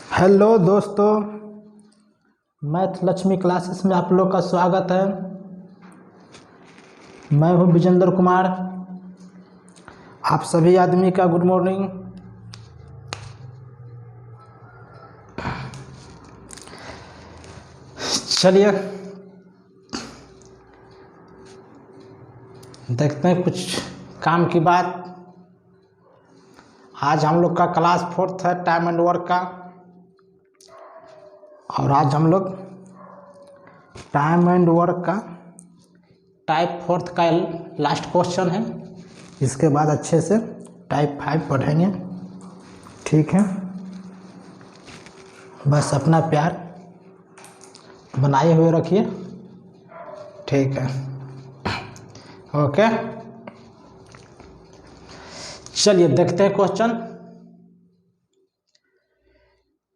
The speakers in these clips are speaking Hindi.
हेलो दोस्तों, मैथ लक्ष्मी क्लासेस में आप लोग का स्वागत है। मैं हूं विजेंद्र कुमार। आप सभी आदमी का गुड मॉर्निंग। चलिए देखते हैं कुछ काम की बात। आज हम लोग का क्लास 4th है टाइम एंड वर्क का, और आज हम लोग टाइम एंड वर्क का टाइप 4th का लास्ट क्वेश्चन है। इसके बाद अच्छे से टाइप 5 पढ़ेंगे। ठीक है, बस अपना प्यार बनाए हुए रखिए। ठीक है, ओके। चलिए देखते हैं क्वेश्चन।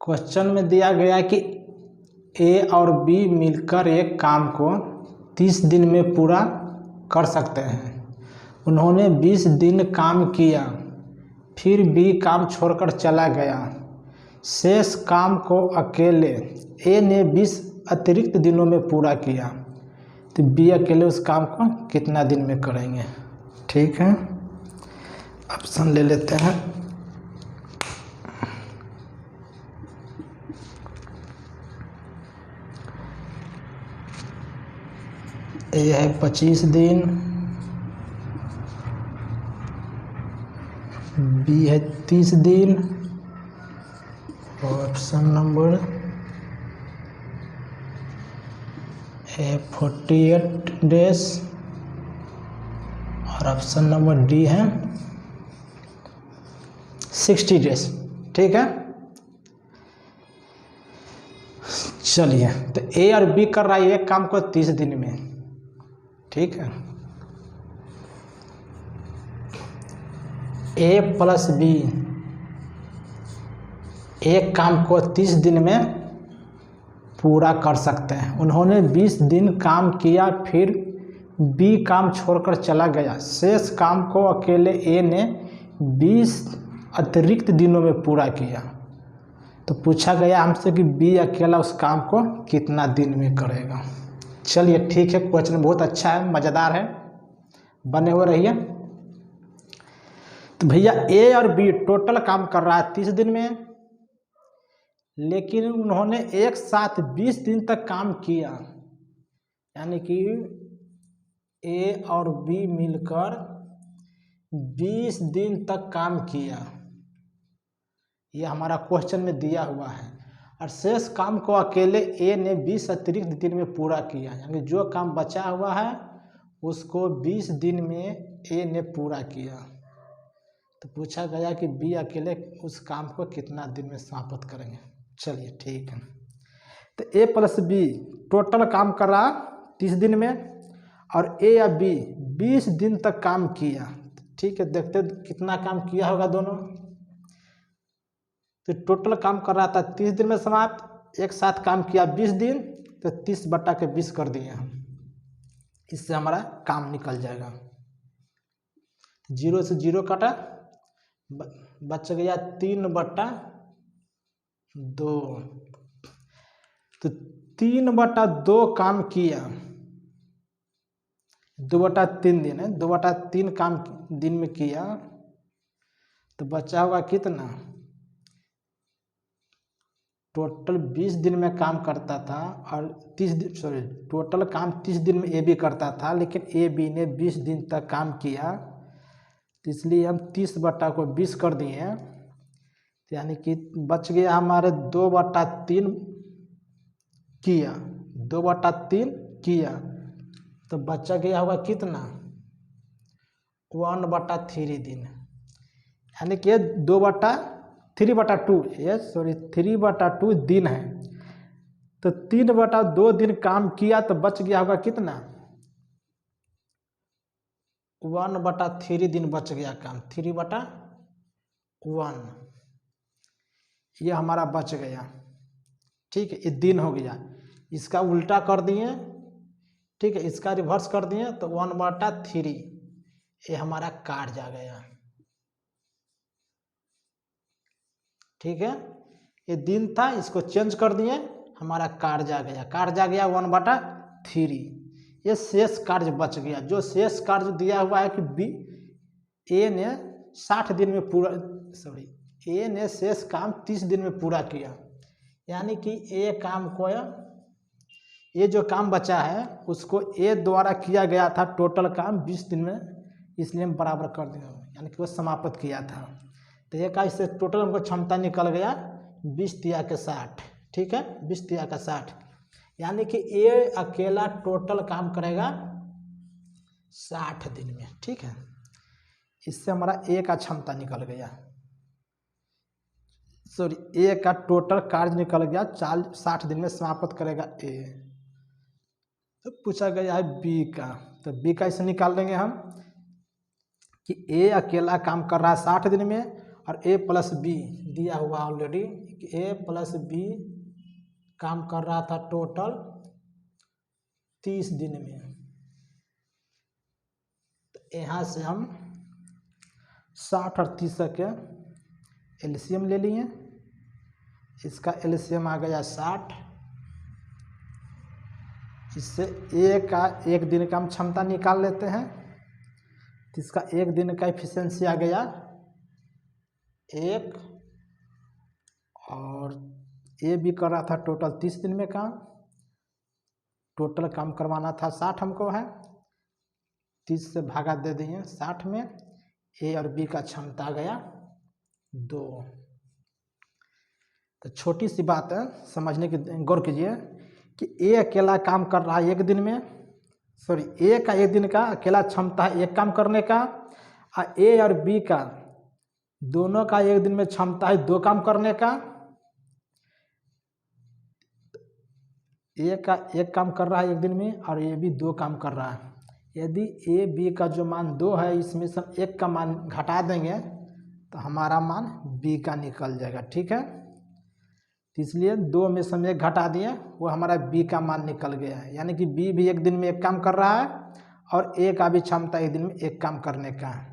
क्वेश्चन में दिया गया कि ए और बी मिलकर एक काम को 30 दिन में पूरा कर सकते हैं। उन्होंने 20 दिन काम किया, फिर बी काम छोड़कर चला गया। शेष काम को अकेले ए ने 20 अतिरिक्त दिनों में पूरा किया, तो बी अकेले उस काम को कितना दिन में करेंगे। ठीक है, ऑप्शन ले लेते हैं। ए है 25 दिन, बी है 30 दिन, और ऑप्शन नंबर ए 48 डेज, और ऑप्शन नंबर डी है 60 डेज। ठीक है, चलिए तो ए और बी कर रहा है एक काम को 30 दिन में। ठीक है, ए प्लस बी एक काम को 30 दिन में पूरा कर सकते हैं। उन्होंने 20 दिन काम किया, फिर बी काम छोड़कर चला गया। शेष काम को अकेले ए ने 20 अतिरिक्त दिनों में पूरा किया। तो पूछा गया हमसे कि बी अकेला उस काम को कितना दिन में करेगा। चलिए ठीक है, क्वेश्चन बहुत अच्छा है, मज़ेदार है, बने हुए रहिए। तो भैया ए और बी टोटल काम कर रहा है 30 दिन में, लेकिन उन्होंने एक साथ 20 दिन तक काम किया। यानी कि ए और बी मिलकर 20 दिन तक काम किया, ये हमारा क्वेश्चन में दिया हुआ है। और शेष काम को अकेले ए ने 20 अतिरिक्त दिन में पूरा किया। यानी जो काम बचा हुआ है उसको 20 दिन में ए ने पूरा किया। तो पूछा गया कि बी अकेले उस काम को कितना दिन में समाप्त करेंगे। चलिए ठीक है, तो ए प्लस बी टोटल काम कर रहा 30 दिन में, और ए या बी 20 दिन तक काम किया। ठीक है, देखते कितना काम किया होगा दोनों। तो टोटल काम कर रहा था 30 दिन में समाप्त, एक साथ काम किया 20 दिन, तो 30/20 कर दिए हम। इससे हमारा काम निकल जाएगा। 0 से 0 काटा, बच गया 3/2। तो 3/2 काम किया, 2/3 दिन है, 2/3 काम दिन में किया। तो बचा होगा कितना। टोटल 20 दिन में काम करता था, और 30 दिन, सॉरी, टोटल काम 30 दिन में ए बी करता था, लेकिन ए बी ने 20 दिन तक काम किया। तो इसलिए हम 30/20 कर दिए। यानी कि बच गया हमारे 2/3 किया, 2/3 किया। तो बचा गया होगा कितना, 1/3 दिन। यानी कि 3/2, ये सॉरी 3/2 दिन है। तो 3/2 दिन काम किया, तो बच गया होगा कितना, 1/3 दिन बच गया काम, 3/1 ये हमारा बच गया। ठीक है, ये दिन हो गया। इसका उल्टा कर दिए, ठीक है, इसका रिवर्स कर दिए, तो 1/3 ये हमारा काट जा गया। ठीक है, ये दिन था, इसको चेंज कर दिए, हमारा कार्य आ गया, कार्य आ गया 1/3। ये शेष कार्य बच गया। जो शेष कार्य दिया हुआ है कि बी ए ने 60 दिन में पूरा, सॉरी, ए ने शेष काम 30 दिन में पूरा किया, यानी कि ए काम को, ये जो काम बचा है उसको ए द्वारा किया गया था टोटल काम 20 दिन में, इसलिए हम बराबर कर दिए, यानी कि वो समाप्त किया था। तो ये का इससे टोटल हमको क्षमता निकल गया 20 तिया के 60, ठीक है, 20 तिया का 60, यानी कि ए अकेला टोटल काम करेगा 60 दिन में, ठीक है। इससे हमारा ए का क्षमता निकल गया, सॉरी, ए का टोटल कार्य निकल गया 60 दिन में समाप्त करेगा ए। तो पूछा गया है बी का, तो बी का इसे निकाल देंगे हम कि ए अकेला काम कर रहा है 60 दिन में, और ए प्लस बी दिया हुआ ऑलरेडी कि ए प्लस बी काम कर रहा था टोटल 30 दिन में। तो यहाँ से हम 60 और 30 के एलसीएम ले लिए, इसका एलसीएम आ गया 60, इससे ए का एक दिन का हम क्षमता निकाल लेते हैं, तो इसका एक दिन का एफिशिएंसी आ गया 1, और ए भी कर रहा था टोटल 30 दिन में काम, टोटल काम करवाना था 60 हमको है, 30 से भागा दे दिए 60 में, ए और बी का क्षमता आ गया 2। तो छोटी सी बात है, समझने की गौर कीजिए कि ए अकेला काम कर रहा है एक दिन में, सॉरी, ए का एक दिन का अकेला क्षमता है एक काम करने का, और ए और बी का दोनों का एक दिन में क्षमता है 2 काम करने का। ए का एक काम कर रहा है एक दिन में, और ए भी 2 काम कर रहा है। यदि ए बी का जो मान 2 है, इसमें से एक का मान घटा देंगे तो हमारा मान बी का निकल जाएगा, ठीक है। तो इसलिए 2 में से हम 1 घटा दिए, वो हमारा बी का मान निकल गया है, यानी कि बी भी एक दिन में एक काम कर रहा है, और ए का भी क्षमता एक दिन में एक काम करने का है।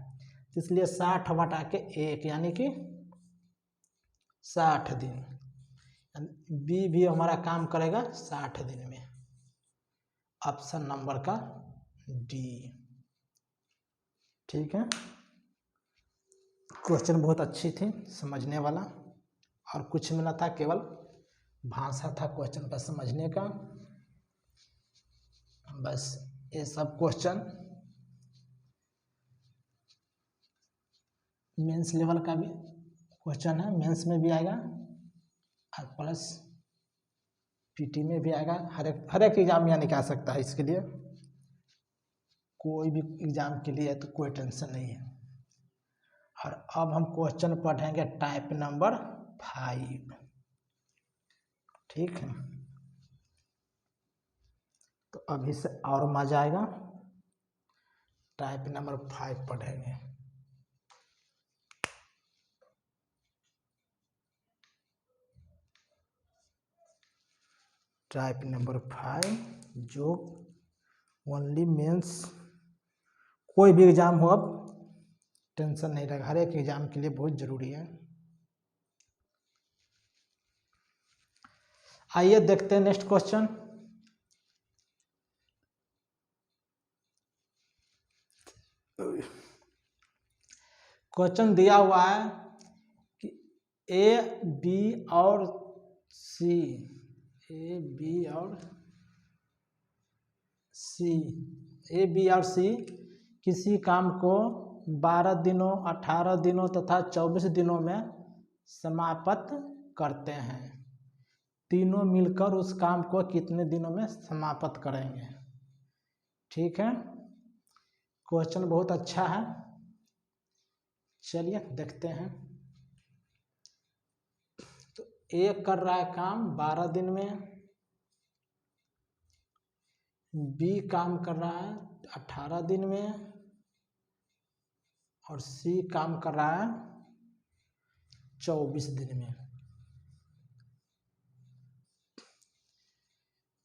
तो इसलिए 60 बटा के 1, यानी कि 60 दिन, बी भी हमारा काम करेगा 60 दिन में। ऑप्शन नंबर का डी, ठीक है। क्वेश्चन बहुत अच्छी थी, समझने वाला, और कुछ भी न था, केवल भाषा था क्वेश्चन का समझने का। बस ये सब क्वेश्चन मेंस लेवल का भी क्वेश्चन है, मेंस में भी आएगा और प्लस पीटी में भी आएगा, हर एक एग्जाम यहाँ निकाल सकता है, इसके लिए कोई भी एग्जाम के लिए तो कोई टेंशन नहीं है। और अब हम क्वेश्चन पढ़ेंगे टाइप नंबर 5, ठीक है। तो अभी से और मजा आएगा, टाइप नंबर 5 पढ़ेंगे। टाइप नंबर 5 जो ओनली मेंस, कोई भी एग्जाम हो, अब टेंशन नहीं रहेगा, हर एक एग्जाम के लिए बहुत जरूरी है। आइए देखते हैं नेक्स्ट क्वेश्चन। क्वेश्चन दिया हुआ है कि ए बी और सी, ए बी और सी, ए बी और सी किसी काम को 12 दिनों, 18 दिनों तथा 24 दिनों में समाप्त करते हैं। तीनों मिलकर उस काम को कितने दिनों में समाप्त करेंगे, ठीक है। क्वेश्चन बहुत अच्छा है, चलिए देखते हैं। तो ए कर रहा है काम 12 दिन में, बी काम कर रहा है 18 दिन में, और सी काम कर रहा है 24 दिन में।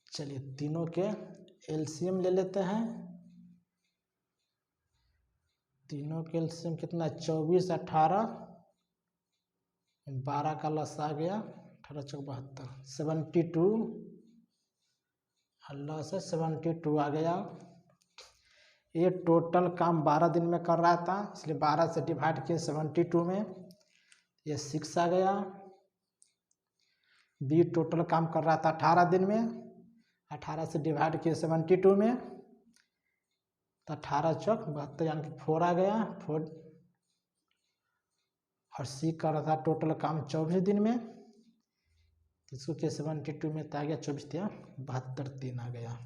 चलिए तीनों के एलसीएम ले लेते हैं। तीनों के एलसीएम कितना है, 24, 18, 12 का लस आ गया 18 चौक 72, 72 अल्लाह से 72 आ गया। ये टोटल काम 12 दिन में कर रहा था, इसलिए 12 से डिवाइड किए 72 में, ये 6 आ गया। बी टोटल काम कर रहा था 18 दिन में, 18 से डिवाइड किए 72 में, तो 18 चौक 72 यानी कि 4 आ गया 4। और सी कर रहा था टोटल काम 24 दिन में, तो इसको किए 72 में तो आ गया 24 या 72 दिन आ गया।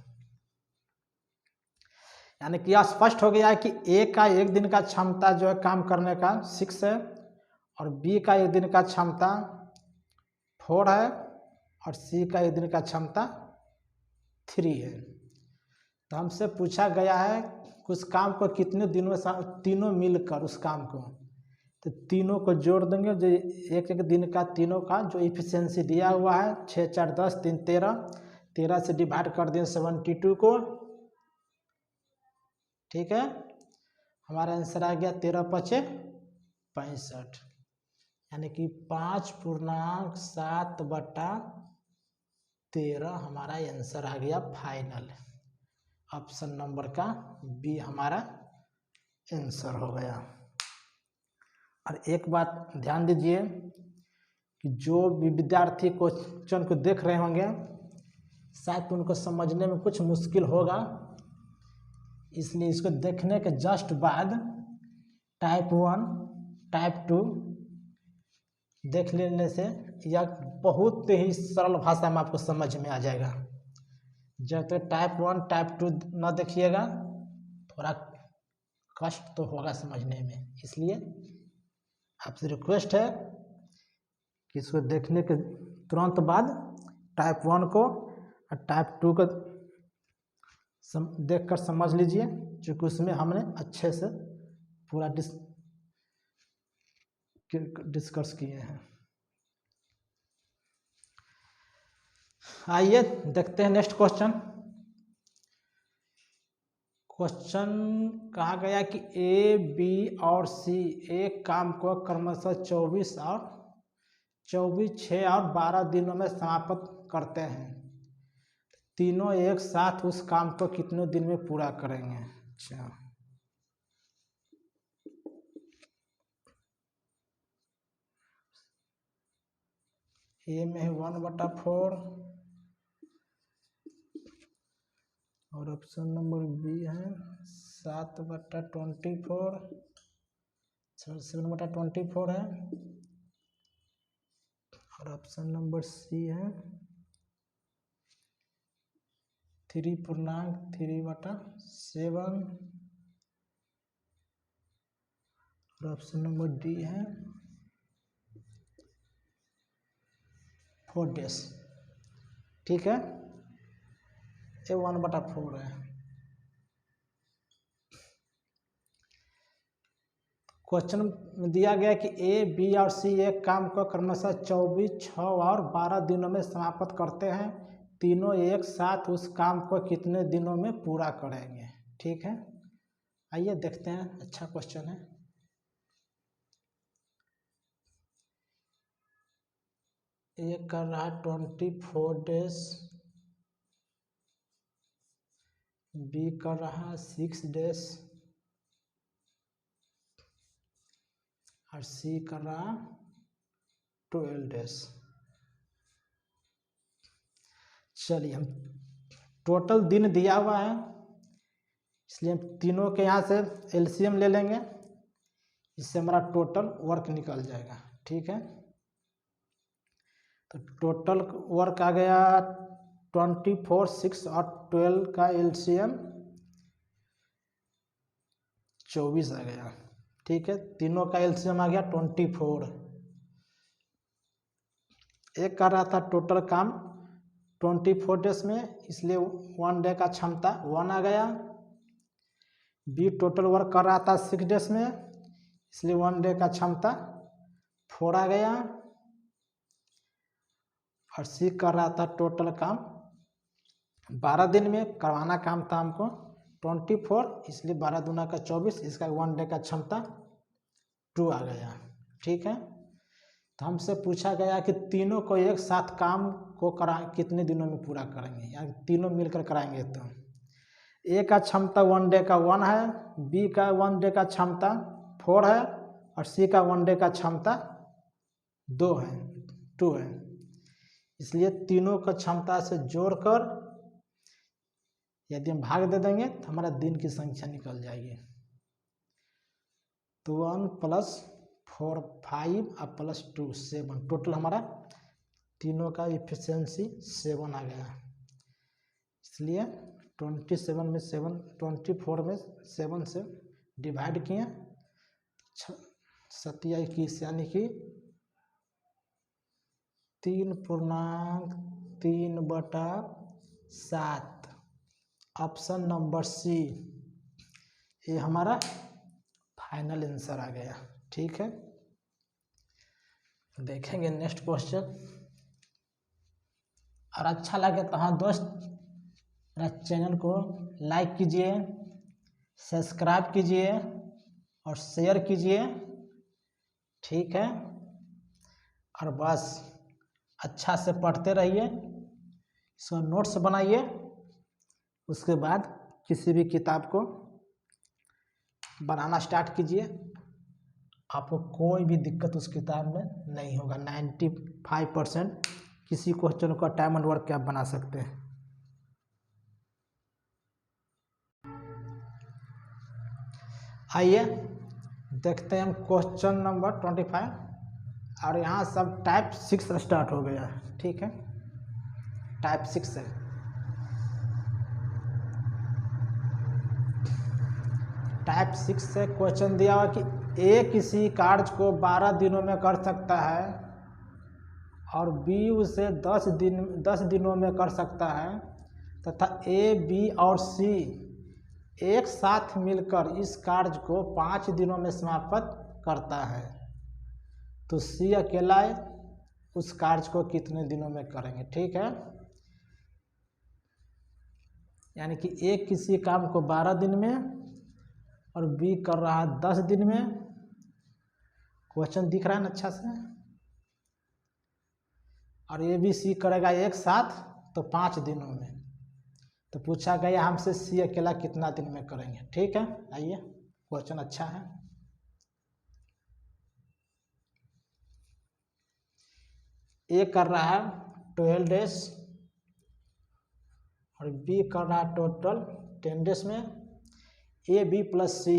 यानी कि यह स्पष्ट हो गया है कि ए का एक दिन का क्षमता जो है काम करने का 6 है, और बी का एक दिन का क्षमता 4 है, और सी का एक दिन का क्षमता 3 है। तो हमसे पूछा गया है उस काम को कितने दिनों में, तीनों मिलकर उस काम को, तो तीनों को जोड़ देंगे, जो एक एक दिन का तीनों का जो इफिशियंसी दिया हुआ है 6 4 10 3 13, 13 से डिवाइड कर दें 72 को, ठीक है। हमारा आंसर आ गया 13 5 65, यानी कि 5.7/13 हमारा आंसर आ गया फाइनल। ऑप्शन नंबर का बी हमारा आंसर हो गया। और एक बात ध्यान दीजिए कि जो भी विद्यार्थी क्वेश्चन को देख रहे होंगे शायद उनको समझने में कुछ मुश्किल होगा, इसलिए इसको देखने के जस्ट बाद टाइप 1 टाइप 2 देख लेने से यह बहुत ही सरल भाषा में आपको समझ में आ जाएगा। जब तक टाइप 1 टाइप 2 न देखिएगा थोड़ा कष्ट तो होगा समझने में, इसलिए आपसे रिक्वेस्ट है कि इसको देखने के तुरंत बाद टाइप 1 को और टाइप 2 को देखकर समझ लीजिए, क्योंकि उसमें हमने अच्छे से पूरा डिस्कस किए हैं। आइए देखते हैं नेक्स्ट क्वेश्चन। क्वेश्चन कहा गया कि ए बी और सी एक काम को क्रमशः 24 6 और 12 दिनों में समाप्त करते हैं, तीनों एक साथ उस काम को कितने दिन में पूरा करेंगे। अच्छा, ए में है 1/4 और ऑप्शन नंबर बी है 7/24, 7/24 है, और ऑप्शन नंबर सी है 3.3/7, और ऑप्शन नंबर डी है 4 days। ठीक है, ये 1/4 है। क्वेश्चन में दिया गया कि ए बी और सी एक काम को क्रमशः 24 6 और 12 दिनों में समाप्त करते हैं, तीनों एक साथ उस काम को कितने दिनों में पूरा करेंगे। ठीक है, आइए देखते हैं। अच्छा क्वेश्चन है। ए कर रहा है 24 days, बी कर रहा है 6 days, और सी कर रहा 12 days। चलिए, हम टोटल दिन दिया हुआ है, इसलिए हम तीनों के यहाँ से एलसीएम ले लेंगे, इससे हमारा टोटल वर्क निकल जाएगा। ठीक है, तो टोटल वर्क आ गया 24 6 और 12 का एलसीएम 24 आ गया। ठीक है, तीनों का एलसीएम आ गया 24। एक कर रहा था टोटल काम 24 डेज में, इसलिए 1 डे का क्षमता 1 आ गया। बी टोटल वर्क कर रहा था 6 डेज में, इसलिए 1 डे का क्षमता 4 आ गया। और सी कर रहा था टोटल काम 12 दिन में करवाना काम था हमको 24, इसलिए 12 दूना का 24, इसका 1 डे का क्षमता 2 आ गया। ठीक है, तो हमसे पूछा गया कि तीनों को एक साथ काम को कितने दिनों में पूरा करेंगे, यानी तीनों मिलकर कराएंगे। तो ए का क्षमता 1 डे का 1 है, बी का 1 डे का क्षमता 4 है और सी का 1 डे का क्षमता 2 है। इसलिए तीनों का क्षमता से जोड़कर यदि हम भाग दे देंगे तो हमारा दिन की संख्या निकल जाएगी। तो 1 + 4 5 और +2 7, टोटल हमारा तीनों का इफिशियंसी 7 आ गया। इसलिए 27 में 7, 24 में 7 से डिवाइड किए 27, यानी कि 3.3/7। ऑप्शन नंबर सी ये हमारा फाइनल आंसर आ गया। ठीक है, देखेंगे नेक्स्ट क्वेश्चन। और अच्छा लगे तो हाँ दोस्त, मेरा चैनल को लाइक कीजिए, सब्सक्राइब कीजिए और शेयर कीजिए। ठीक है, और बस अच्छा से पढ़ते रहिए, इसका नोट्स बनाइए। उसके बाद किसी भी किताब को बनाना स्टार्ट कीजिए, आपको कोई भी दिक्कत उस किताब में नहीं होगा। 95% किसी क्वेश्चन का टाइम एंड वर्क के आप बना सकते हैं। आइए देखते हैं हम क्वेश्चन नंबर 25, और यहाँ सब टाइप 6 स्टार्ट हो गया है। ठीक है, टाइप 6 है। टाइप 6 से क्वेश्चन दिया हुआ कि ए किसी कार्य को 12 दिनों में कर सकता है और बी उसे 10 दिनों में कर सकता है, तथा ए, बी और सी एक साथ मिलकर इस कार्य को 5 दिनों में समाप्त करता है, तो सी अकेला उस कार्य को कितने दिनों में करेंगे। ठीक है, यानी कि ए किसी काम को 12 दिन में और बी कर रहा है 10 दिन में। क्वेश्चन दिख रहा है ना अच्छा से। और ए बी सी करेगा एक साथ तो 5 दिनों में। तो पूछा गया हमसे सी अकेला कितना दिन में करेंगे। ठीक है, आइए क्वेश्चन अच्छा है। ए कर रहा है 12 डेज और बी कर रहा है टोटल 10 डेज में। ए बी प्लस सी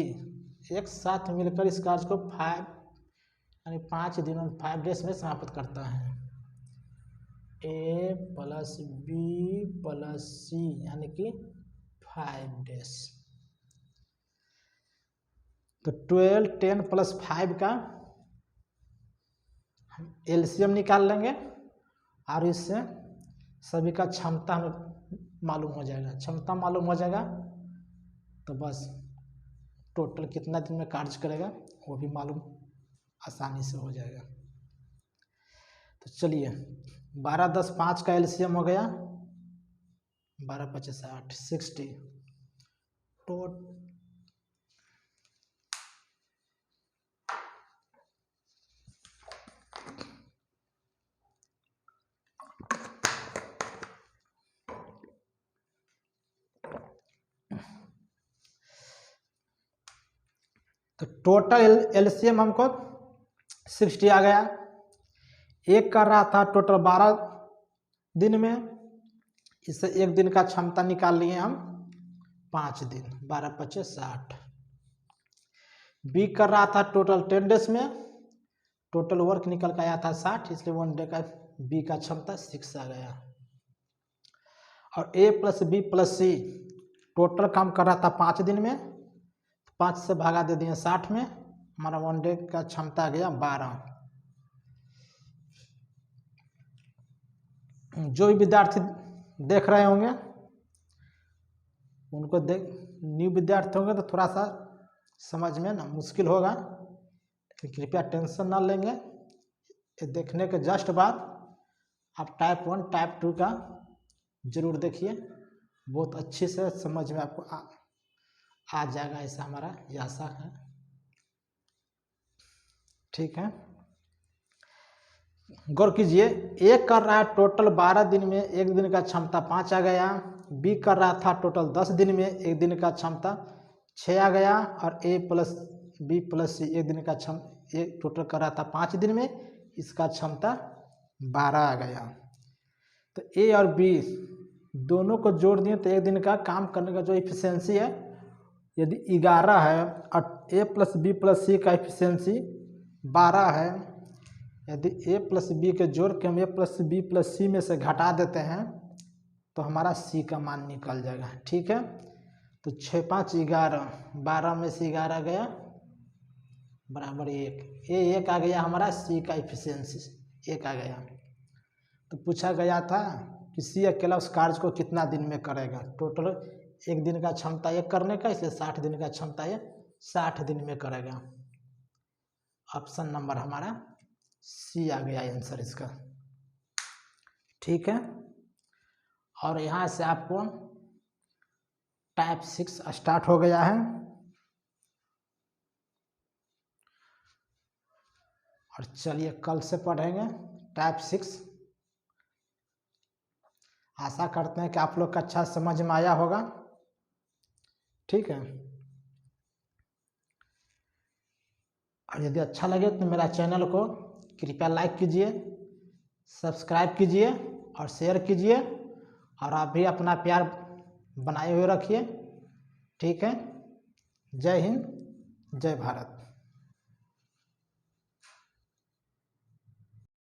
एक साथ मिलकर इस कार्य को 5 दिनों 5 डेज में समाप्त करता है। ए प्लस बी प्लस सी यानी कि 5 डेज। तो 12, 10 + 5 का हम एलसीएम निकाल लेंगे और इससे सभी का क्षमता हमें मालूम हो जाएगा। क्षमता मालूम हो जाएगा तो बस टोटल कितना दिन में कार्य करेगा वो भी मालूम आसानी से हो जाएगा। तो चलिए 12, 10, 5 का एलसीएम हो गया 12, 25, 60 तो टोटल एलसीएम हमको 60 आ गया। एक कर रहा था टोटल 12 दिन में, इससे एक दिन का क्षमता निकाल लिए हम 5 दिन, 12, 25, 60। बी कर रहा था टोटल 10 डेज में, टोटल वर्क निकल कर आया था 60, इसलिए 1 डे का बी का क्षमता 6 आ गया। और ए प्लस बी प्लस सी टोटल काम कर रहा था 5 दिन में, 5 से भागा दे दिए 60 में, हमारा 1 डे का क्षमता आ गया 12। जो भी विद्यार्थी देख रहे होंगे उनको न्यू विद्यार्थी होंगे तो थोड़ा सा समझ में ना मुश्किल होगा, कृपया टेंशन ना लेंगे। ये देखने के जस्ट बाद आप टाइप 1 टाइप 2 का जरूर देखिए, बहुत अच्छे से समझ में आपको आ जाएगा, ऐसा हमारा आशा है। ठीक है, गौर कीजिए, ए कर रहा है टोटल 12 दिन में, एक दिन का क्षमता 5 आ गया। बी कर रहा था टोटल 10 दिन में, एक दिन का क्षमता 6 आ गया। और ए प्लस बी प्लस सी एक दिन का क्षमता, ए टोटल कर रहा था 5 दिन में, इसका क्षमता 12 आ गया। तो ए और बी दोनों को जोड़ दिए तो एक दिन का काम करने का जो इफिशियंसी है, यदि 11 है और ए प्लस बी प्लस सी का इफिशियंसी 12 है, यदि ए प्लस बी के जोड़ के हम ए प्लस बी प्लस सी में से घटा देते हैं तो हमारा सी का मान निकल जाएगा। ठीक है, तो 6 5 11, 12 में से 11 गया बराबर 1, ए 1 आ गया हमारा, सी का इफिशियंसी 1 आ गया। तो पूछा गया था कि सी अकेला उस कार्य को कितना दिन में करेगा। टोटल एक दिन का क्षमता ये करने का, इसलिए 60 दिन का क्षमता ये 60 दिन में करेगा। ऑप्शन नंबर हमारा सी आ गया आंसर इसका। ठीक है, और यहाँ से आपको टाइप 6 स्टार्ट हो गया है। और चलिए कल से पढ़ेंगे टाइप 6। आशा करते हैं कि आप लोग का अच्छा समझ में आया होगा। ठीक है, और यदि अच्छा लगे तो मेरा चैनल को कृपया लाइक कीजिए, सब्सक्राइब कीजिए और शेयर कीजिए, और आप भी अपना प्यार बनाए हुए रखिए। ठीक है, जय हिंद, जय भारत।